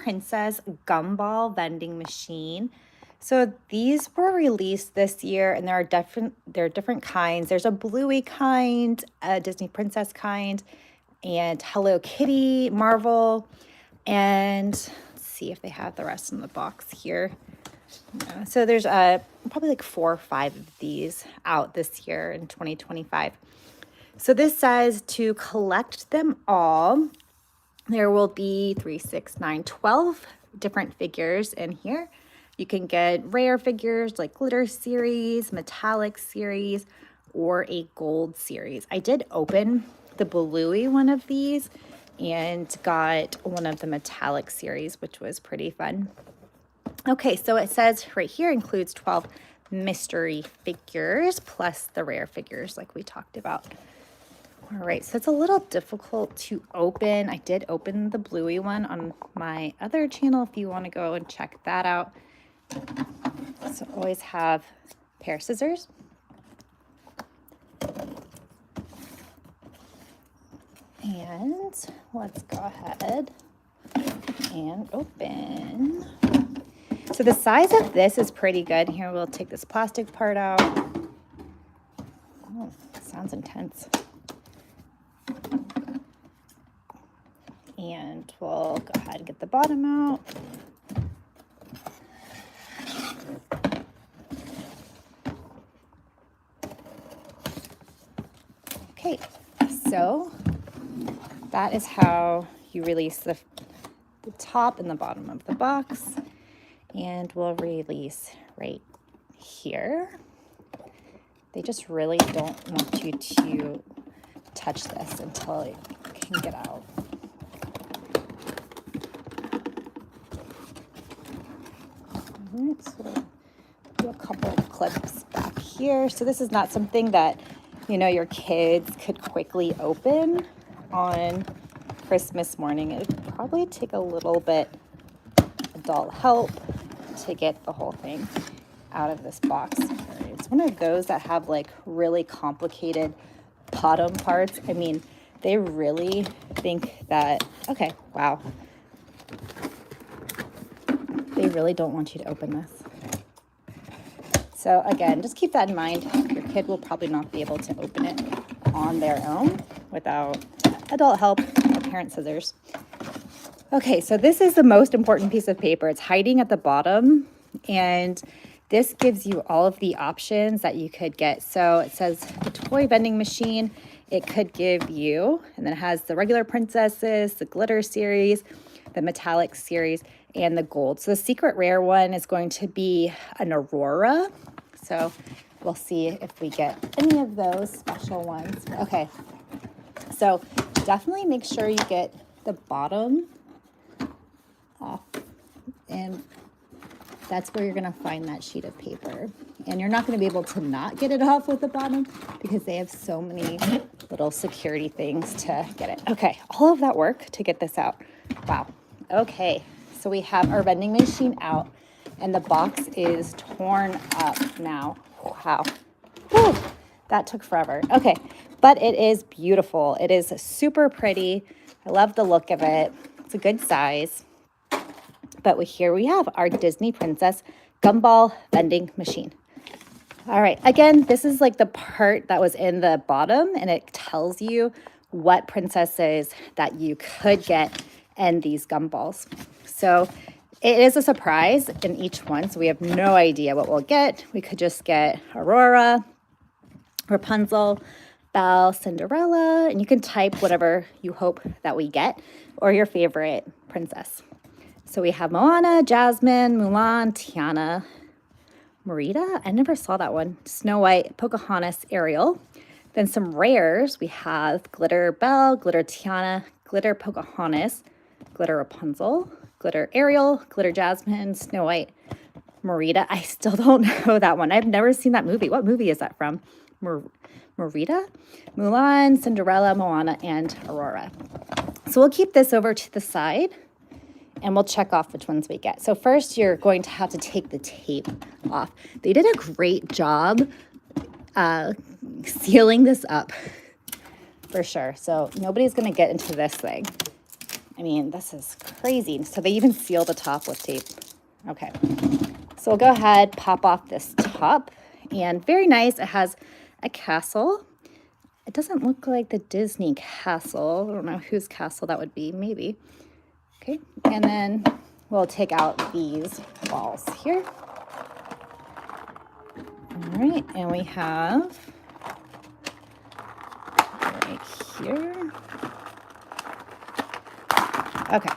Princess Gumball Vending Machine. So these were released this year, and there are different kinds. There's a Bluey kind, a Disney Princess kind, and Hello Kitty, Marvel, and let's see if they have the rest in the box here. So there's probably like 4 or 5 of these out this year in 2025. So this says to collect them all, there will be 3, 6, 9, 12 different figures in here. You can get rare figures like glitter series, metallic series, or a gold series. I did open the Bluey one of these and got one of the metallic series, which was pretty fun. Okay, so it says right here includes 12 mystery figures plus the rare figures like we talked about. All right, so it's a little difficult to open. I did open the Bluey one on my other channel if you want to go and check that out. So always have a pair of scissors. And let's go ahead and open. So the size of this is pretty good. Here, we'll take this plastic part out. Oh, sounds intense. And we'll go ahead and get the bottom out. Okay, so that is how you release the top and the bottom of the box. And we'll release right here. They just really don't want you to touch this until it can get out. All right, so we'll do a couple of clips back here. So this is not something that, you know, your kids could quickly open on Christmas morning. It would probably take a little bit adult help to get the whole thing out of this box. It's one of those that have like really complicated bottom parts. I mean, they really think that, okay, wow. They really don't want you to open this. So again, just keep that in mind. Your kid will probably not be able to open it on their own without adult help or parent scissors. Okay, so this is the most important piece of paper. It's hiding at the bottom, and this gives you all of the options that you could get. So it says the toy vending machine. It could give you, and then it has the regular princesses, the glitter series, the metallic series, and the gold. So the secret rare one is going to be an Aurora. So we'll see if we get any of those special ones. Okay, so definitely make sure you get the bottom off, and that's where you're going to find that sheet of paper. And you're not going to be able to not get it off with the bottom because they have so many little security things to get it. Okay, all of that work to get this out. Wow. Okay, so we have our vending machine out, and the box is torn up now. Wow. Whew, that took forever. Okay, but it is beautiful. It is super pretty. I love the look of it. It's a good size. But here we have our Disney Princess Gumball Vending Machine. All right, again, this is like the part that was in the bottom, and it tells you what princesses that you could get in these gumballs. So it is a surprise in each one, so we have no idea what we'll get. We could just get Aurora, Rapunzel, Belle, Cinderella, and you can type whatever you hope that we get, or your favorite princess. So we have Moana, Jasmine, Mulan, Tiana, Merida. I never saw that one. Snow White, Pocahontas, Ariel. Then some rares. We have Glitter Belle, Glitter Tiana, Glitter Pocahontas, Glitter Rapunzel, Glitter Ariel, Glitter Jasmine, Snow White, Merida. I still don't know that one. I've never seen that movie. What movie is that from? Merida? Mulan, Cinderella, Moana, and Aurora. So we'll keep this over to the side, and we'll check off which ones we get. So first, you're going to have to take the tape off. They did a great job sealing this up, for sure. So nobody's going to get into this thing. I mean, this is crazy. So they even seal the top with tape. Okay. So we'll go ahead, pop off this top. And very nice. It has a castle. It doesn't look like the Disney castle. I don't know whose castle that would be. Maybe. Okay. And then we'll take out these balls here. All right. And we have right here. Okay.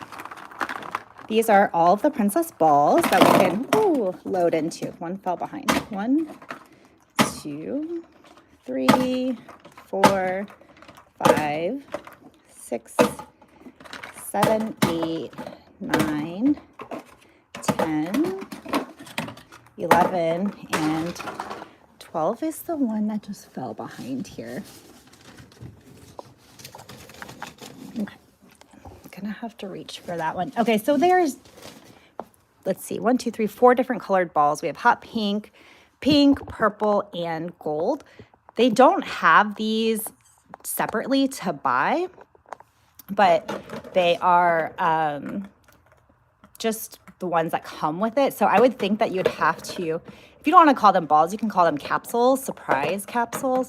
These are all of the princess balls that we can load into. One fell behind. 1, 2, 3, 4, 5, 6, 7, 8, 9, 10, 11, and 12 is the one that just fell behind here. Okay. Gonna have to reach for that one. Okay, so there's, let's see, 1, 2, 3, 4 different colored balls. We have hot pink, purple, and gold. They don't have these separately to buy, but they are just the ones that come with it. So I would think that you'd have to, if you don't want to call them balls, you can call them capsules, surprise capsules.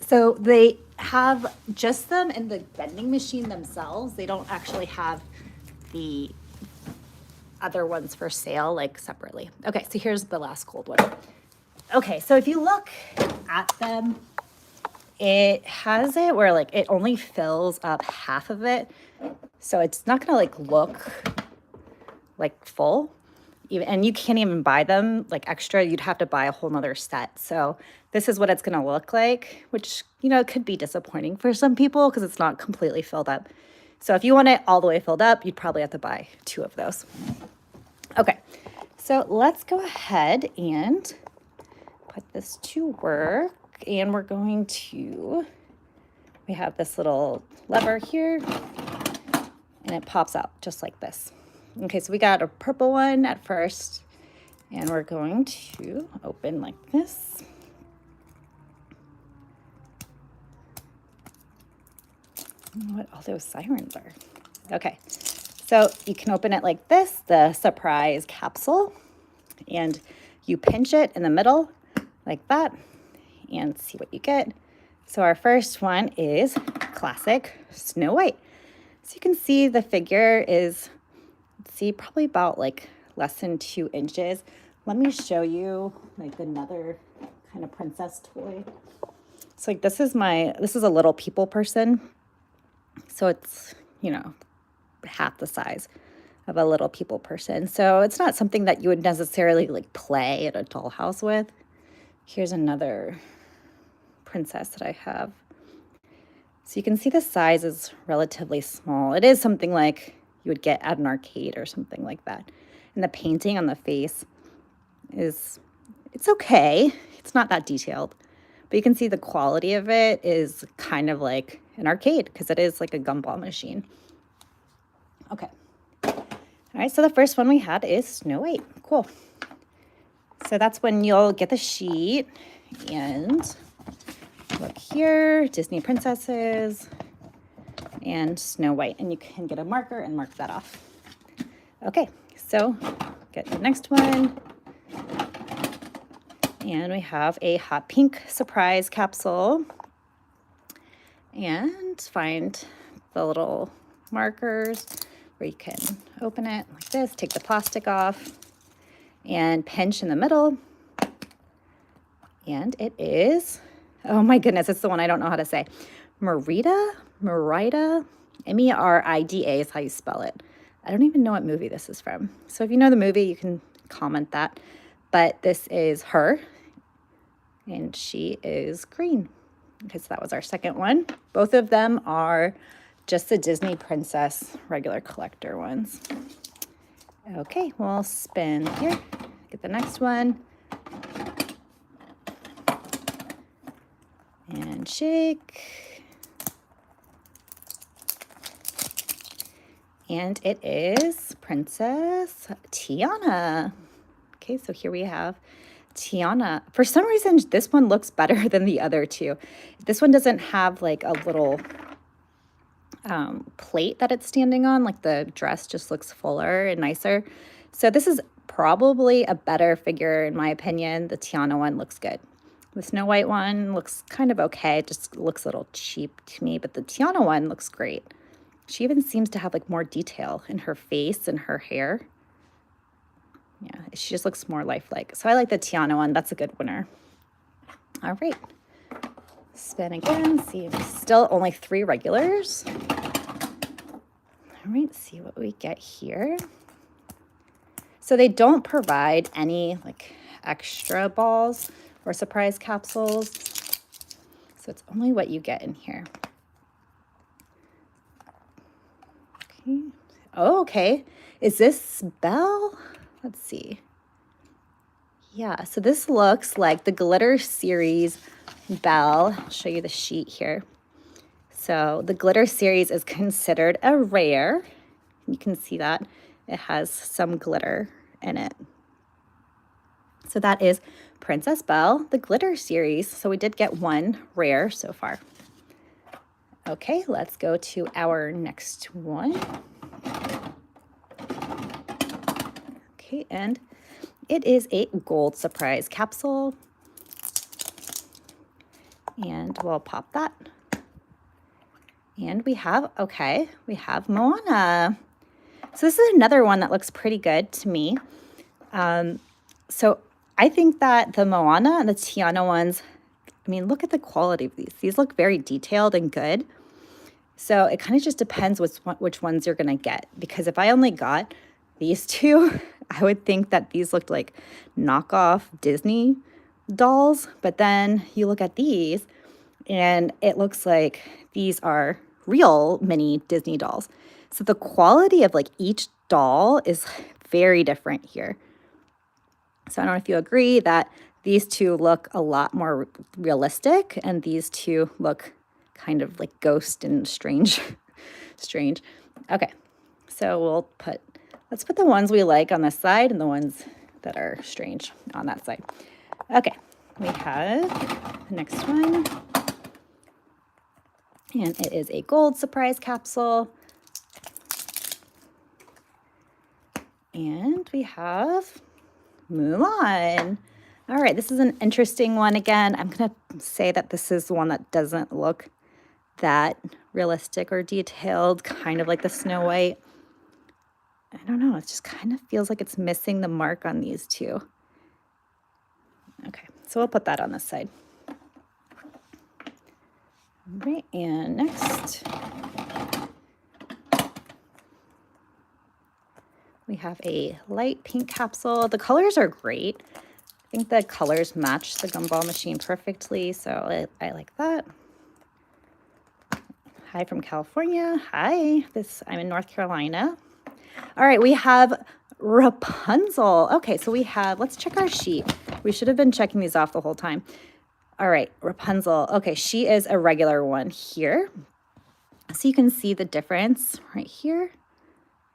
So they have just them in the vending machine themselves. They don't actually have the other ones for sale, like separately. Okay, so here's the last gold one. Okay, so if you look at them, it has it where like it only fills up half of it. So it's not gonna like look like full. And you can't even buy them like extra. You'd have to buy a whole nother set. So this is what it's going to look like, which, you know, it could be disappointing for some people because it's not completely filled up. So if you want it all the way filled up, you'd probably have to buy 2 of those. Okay, so let's go ahead and put this to work. And we're going to, we have this little lever here and it pops out just like this. Okay, so we got a purple one at first, and we're going to open like this. I don't know what all those sirens are. Okay, so you can open it like this, the surprise capsule, and you pinch it in the middle like that and see what you get. So our first one is classic Snow White. So you can see the figure is, see, probably about like less than 2 inches. Let me show you like another kind of princess toy. So like this is a little people person. So it's, you know, half the size of a little people person. So it's not something that you would necessarily like play at a dollhouse with. Here's another princess that I have. So you can see the size is relatively small. It is something like you would get at an arcade or something like that. And the painting on the face is, it's okay. It's not that detailed. But you can see the quality of it is kind of like an arcade because it is like a gumball machine. Okay. All right, so the first one we had is Snow White. Cool. So that's when you'll get the sheet and look here, Disney princesses and Snow White, and you can get a marker and mark that off. Okay, so get the next one. And we have a hot pink surprise capsule. And find the little markers where you can open it like this, take the plastic off, and pinch in the middle. And it is, oh my goodness, it's the one I don't know how to say. Merida, M-E-R-I-D-A is how you spell it. I don't even know what movie this is from. So if you know the movie, you can comment that. But this is her, and she is green. Okay, so that was our second one. Both of them are just the Disney Princess regular collector ones. Okay, we'll spin here. Get the next one. And shake. And it is Princess Tiana. Okay, so here we have Tiana. For some reason, this one looks better than the other two. This one doesn't have like a little plate that it's standing on. Like the dress just looks fuller and nicer. So this is probably a better figure in my opinion. The Tiana one looks good. The Snow White one looks kind of okay. It just looks a little cheap to me, but the Tiana one looks great. She even seems to have like more detail in her face and her hair. Yeah, she just looks more lifelike. So I like the Tiana one. That's a good winner. All right. Spin again. See, still only 3 regulars. All right, see what we get here. So they don't provide any like extra balls or surprise capsules. So it's only what you get in here. Okay. Oh, okay. Is this Belle? Let's see. Yeah, so this looks like the Glitter Series Belle. I'll show you the sheet here. So the Glitter Series is considered a rare. You can see that it has some glitter in it. So that is Princess Belle, the Glitter Series. So we did get 1 rare so far. Okay, let's go to our next one. Okay, and it is a gold surprise capsule. And we'll pop that. And we have Moana. So this is another one that looks pretty good to me. So I think that the Moana and the Tiana ones, I mean, look at the quality of these. These look very detailed and good. So it kind of just depends which ones you're going to get. Because if I only got these 2, I would think that these looked like knockoff Disney dolls. But then you look at these and it looks like these are real mini Disney dolls. So the quality of like each doll is very different here. So I don't know if you agree that these 2 look a lot more realistic and these 2 look kind of like ghost and strange. Strange. Okay, so let's put the ones we like on this side and the ones that are strange on that side. Okay, we have the next one. And it is a gold surprise capsule. And we have Mulan. All right, this is an interesting one again. I'm going to say that this is the one that doesn't look that realistic or detailed, kind of like the Snow White. I don't know, it just kind of feels like it's missing the mark on these 2. Okay, so we'll put that on this side. All right, and next we have a light pink capsule. The colors are great. I think the colors match the Gumball machine perfectly, so I like that. Hi from California. Hi, I'm in North Carolina. All right, we have Rapunzel. Okay, so let's check our sheet. We should have been checking these off the whole time. All right, Rapunzel. Okay, she is a regular one here. So you can see the difference right here.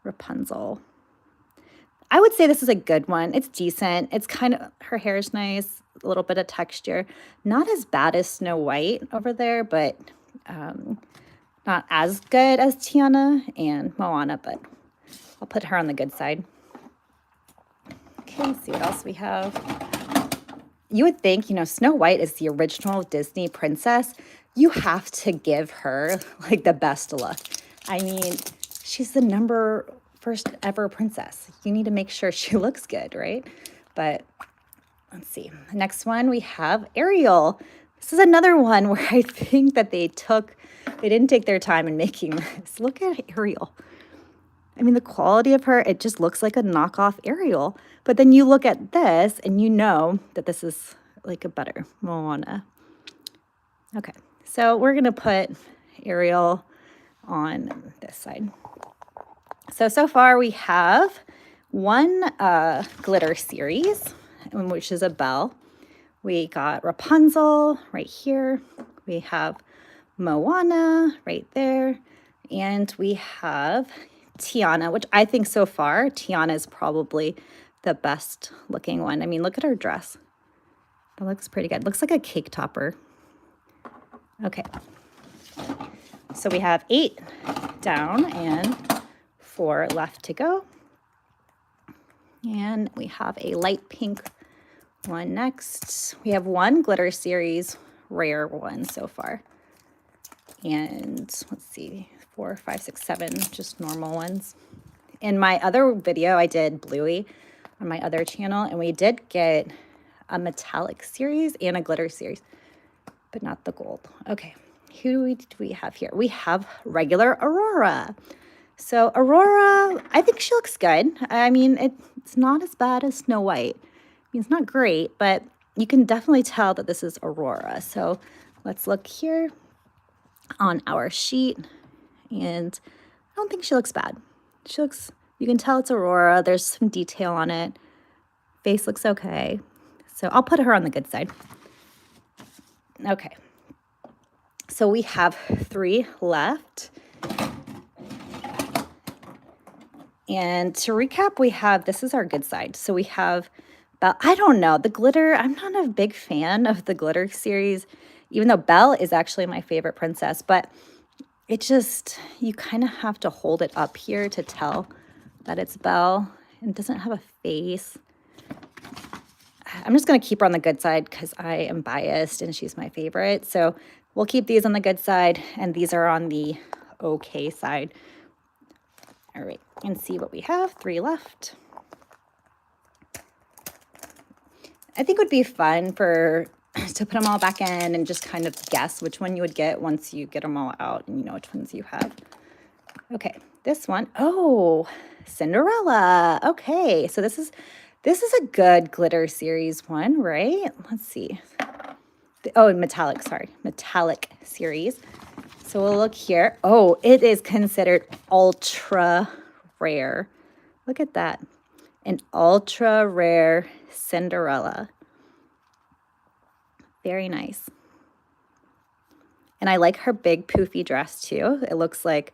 Rapunzel. I would say this is a good one. It's decent. It's kind of, her hair is nice, a little bit of texture. Not as bad as Snow White over there, but not as good as Tiana and Moana, but I'll put her on the good side. Okay, let's see what else we have. You would think, Snow White is the original Disney princess. You have to give her like the best look. I mean, she's the first ever princess. You need to make sure she looks good, right? But let's see. The next one we have Ariel. This is another one where I think that they didn't take their time in making this. Look at Ariel. I mean, the quality of her, it just looks like a knockoff Ariel. But then you look at this and you know that this is like a better Moana. Okay, so we're going to put Ariel on this side. So far we have 1 glitter series, which is a Belle. We got Rapunzel right here. We have Moana right there. And we have Tiana, which I think so far, Tiana is probably the best looking one. I mean, look at her dress. That looks pretty good. Looks like a cake topper. Okay. So we have 8 down and 4 left to go. And we have a light pink one next. We have 1 glitter series rare one so far. And let's see, 4, 5, 6, 7 just normal ones. In my other video, I did Bluey on my other channel, and we did get a metallic series and a glitter series, but not the gold. Okay, who do we have here? We have regular Aurora. So Aurora, I think she looks good. I mean, it's not as bad as Snow White. I mean, it's not great, but you can definitely tell that this is Aurora. So let's look here on our sheet, and I don't think she looks bad. She looks, you can tell it's Aurora. There's some detail on it. Face looks okay. So I'll put her on the good side. Okay. So we have 3 left. And to recap, we have, this is our good side. So we have, Belle, I don't know, the glitter, I'm not a big fan of the glitter series, even though Belle is actually my favorite princess, but it just, you kind of have to hold it up here to tell that it's Belle. It doesn't have a face. I'm just going to keep her on the good side because I am biased and she's my favorite. So we'll keep these on the good side, and these are on the okay side. All right, and see what we have. 3 left. I think it would be fun to put them all back in and just kind of guess which one you would get once you get them all out and you know which ones you have. Okay, this one, oh, Cinderella. Okay, so this is a good glitter series one, right? Let's see. Oh, metallic, sorry, metallic series. So we'll look here. Oh, it is considered ultra rare. Look at that. An ultra rare Cinderella. Very nice. And I like her big poofy dress too. It looks like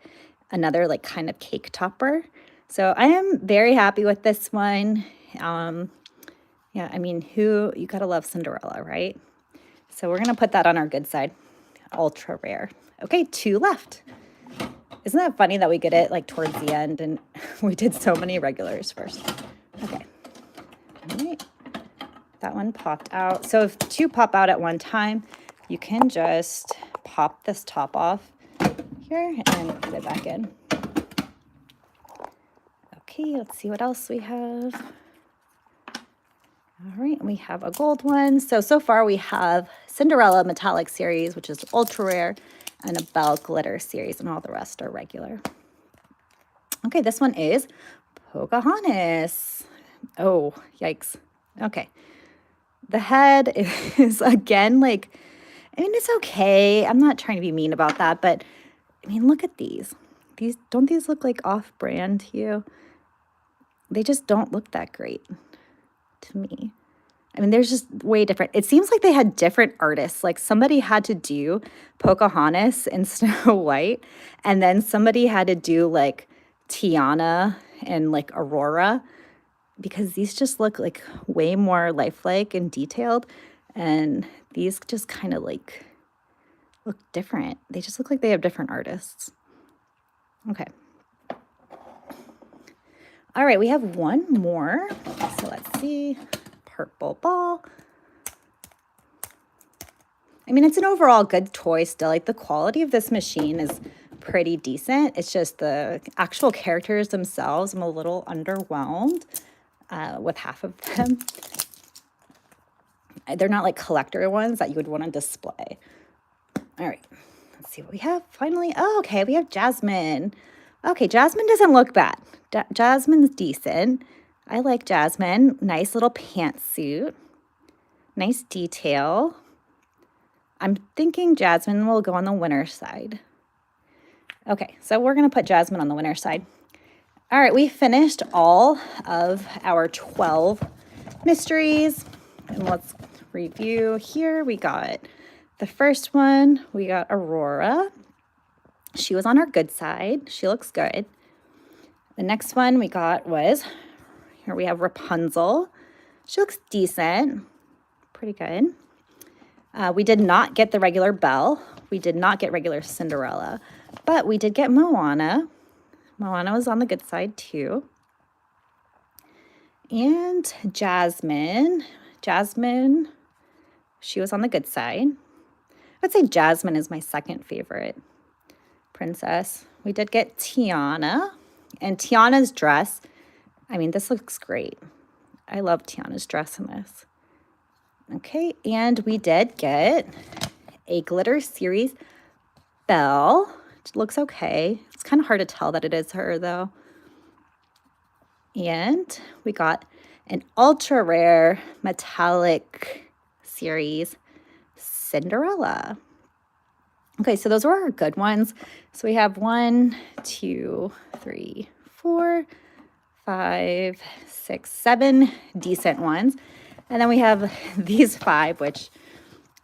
another like kind of cake topper. So I am very happy with this one. Yeah, I mean, you gotta love Cinderella, right? So we're gonna put that on our good side. Ultra rare. Okay, 2 left. Isn't that funny that we get it like towards the end and we did so many regulars first? Okay. All right. That one popped out. So if 2 pop out at one time, you can just pop this top off here and put it back in. Okay, let's see what else we have. All right, we have a gold one. So far we have Cinderella Metallic Series, which is ultra rare, and a Belle Glitter Series, and all the rest are regular. Okay, this one is Pocahontas. Oh, yikes. Okay. The head is, again, like, I mean, it's okay. I'm not trying to be mean about that, but, I mean, look at these. Don't these look like off-brand to you? They just don't look that great to me. I mean, there's just way different. It seems like they had different artists. Like somebody had to do Pocahontas and Snow White, and then somebody had to do like Tiana and like Aurora, because these just look like way more lifelike and detailed, and these just kind of like look different. They just look like they have different artists. Okay. All right, we have one more. So let's see. Purple ball. I mean, it's an overall good toy still. Like the quality of this machine is pretty decent. It's just the actual characters themselves, I'm a little underwhelmed with half of them. They're not like collector ones that you would want to display. All right, let's see what we have finally. Oh, okay, we have Jasmine. Okay, Jasmine doesn't look bad. Jasmine's decent. I like Jasmine. Nice little pantsuit. Nice detail. I'm thinking Jasmine will go on the winner side. Okay, so we're going to put Jasmine on the winner side. All right, we finished all of our 12 mysteries. And let's review here. We got the first one. We got Aurora. She was on our good side. She looks good. The next one we got was, here we have Rapunzel. She looks decent. Pretty good. We did not get the regular Belle. We did not get regular Cinderella. But we did get Moana. Moana was on the good side too. And Jasmine. Jasmine, she was on the good side. I'd say Jasmine is my second favorite princess. We did get Tiana. And Tiana's dress, I mean, this looks great. I love Tiana's dress in this. Okay, and we did get a glitter series Belle. It looks okay. It's kind of hard to tell that it is her though. And we got an ultra rare metallic series Cinderella. Okay, so those were our good ones. So we have 1, 2, 3, 4, 5, 6, 7 decent ones. And then we have these 5, which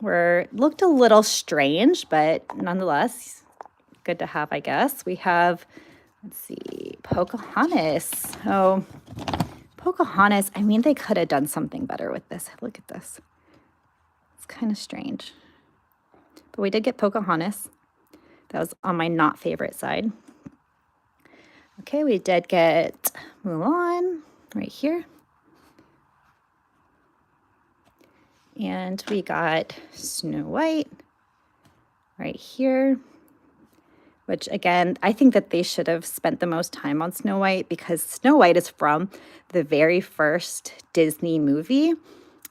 looked a little strange, but nonetheless, good to have, I guess. We have, let's see, Pocahontas. Oh, Pocahontas, I mean, they could have done something better with this. Look at this. It's kind of strange. But we did get Pocahontas. That was on my not favorite side. Okay, we did get Mulan right here. And we got Snow White right here, which again, I think that they should have spent the most time on Snow White because Snow White is from the very first Disney movie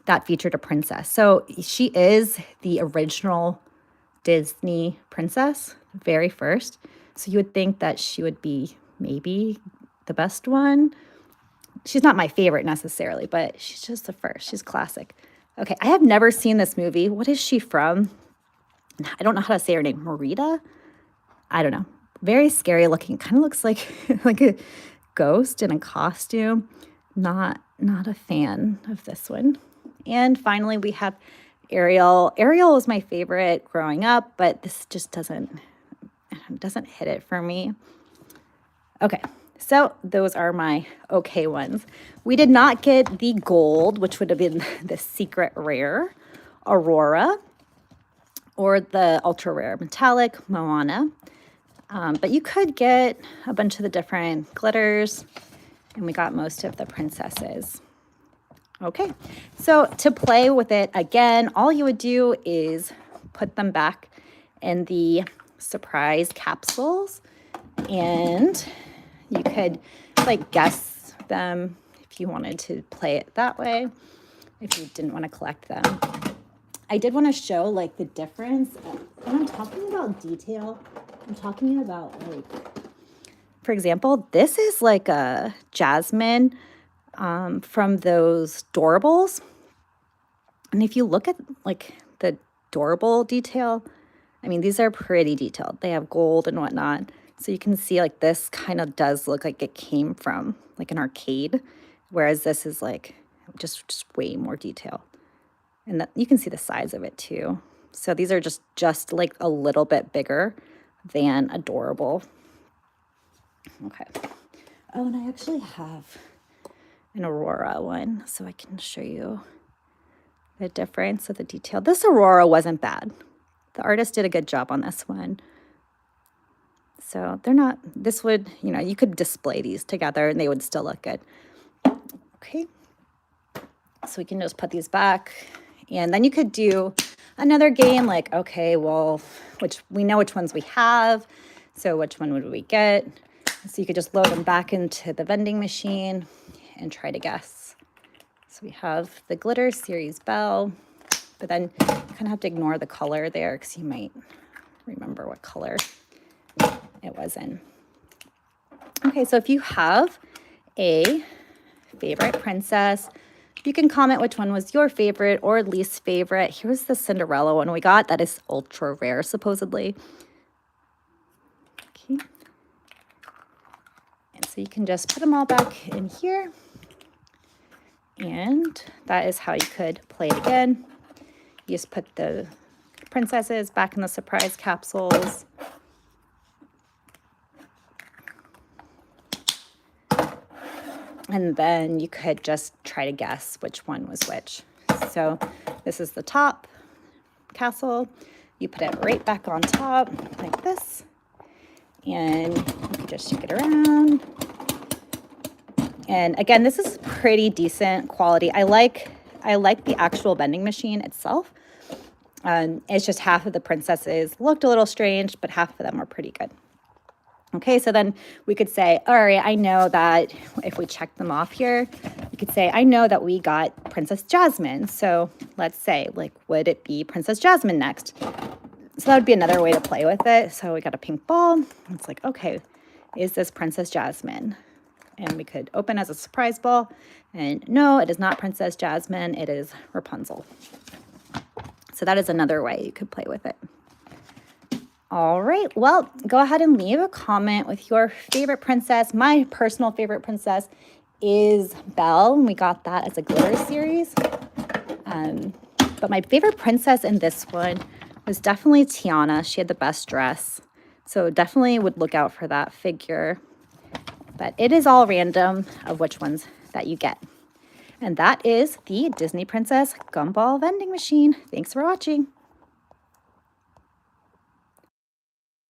that featured a princess. So she is the original Disney princess, very first. So you would think that she would be maybe the best one. She's not my favorite necessarily, but she's just the first. She's classic. Okay, I have never seen this movie. What is she from? I don't know how to say her name. Merida? I don't know. Very scary looking. Kind of looks like like a ghost in a costume. Not a fan of this one. And finally, we have Ariel. Ariel was my favorite growing up, but this just doesn't hit it for me. Okay, so those are my okay ones. We did not get the gold, which would have been the secret rare Aurora, or the ultra rare metallic Moana. But you could get a bunch of the different glitters, and we got most of the princesses. Okay, so to play with it again, all you would do is put them back in the surprise capsules, and you could like guess them if you wanted to play it that way, if you didn't want to collect them. I did want to show like the difference. When I'm talking about detail, I'm talking about like, for example, this is like a Jasmine from those Doorables. And if you look at like the Doorable detail, I mean, these are pretty detailed. They have gold and whatnot. So you can see like this kind of does look like it came from like an arcade, whereas this is like just way more detail. And you can see the size of it too. So these are just like a little bit bigger than Adorable. Okay. Oh, and I actually have an Aurora one, so I can show you the difference of the detail. This Aurora wasn't bad. The artist did a good job on this one. So they're not, this would, you know, you could display these together and they would still look good. Okay. So we can just put these back, and then you could do another game like, okay, well, we know which ones we have. So which one would we get? So you could just load them back into the vending machine and try to guess. So we have the Glitter Series Belle, but then you kind of have to ignore the color there because you might remember what color it was in. Okay, so if you have a favorite princess, you can comment which one was your favorite or least favorite. Here's the Cinderella one we got. That is ultra rare, supposedly. Okay. And so you can just put them all back in here. And that is how you could play it again. You just put the princesses back in the surprise capsules. And then you could just try to guess which one was which. So this is the top castle. You put it right back on top like this. And you can just shake it around. And again, this is pretty decent quality. I like the actual vending machine itself. It's just half of the princesses looked a little strange, but half of them were pretty good. Okay, so then we could say, all right, I know that if we check them off here, we could say, I know that we got Princess Jasmine. So let's say, like, would it be Princess Jasmine next? So that would be another way to play with it. So we got a pink ball. It's like, okay, is this Princess Jasmine? And we could open as a surprise ball. And no, it is not Princess Jasmine. It is Rapunzel. So that is another way you could play with it. All right, well, go ahead and leave a comment with your favorite princess. My personal favorite princess is Belle. We got that as a glitter series. But my favorite princess in this one was definitely Tiana. She had the best dress. So definitely would look out for that figure. But it is all random of which ones that you get. And that is the Disney Princess Gumball Vending Machine. Thanks for watching.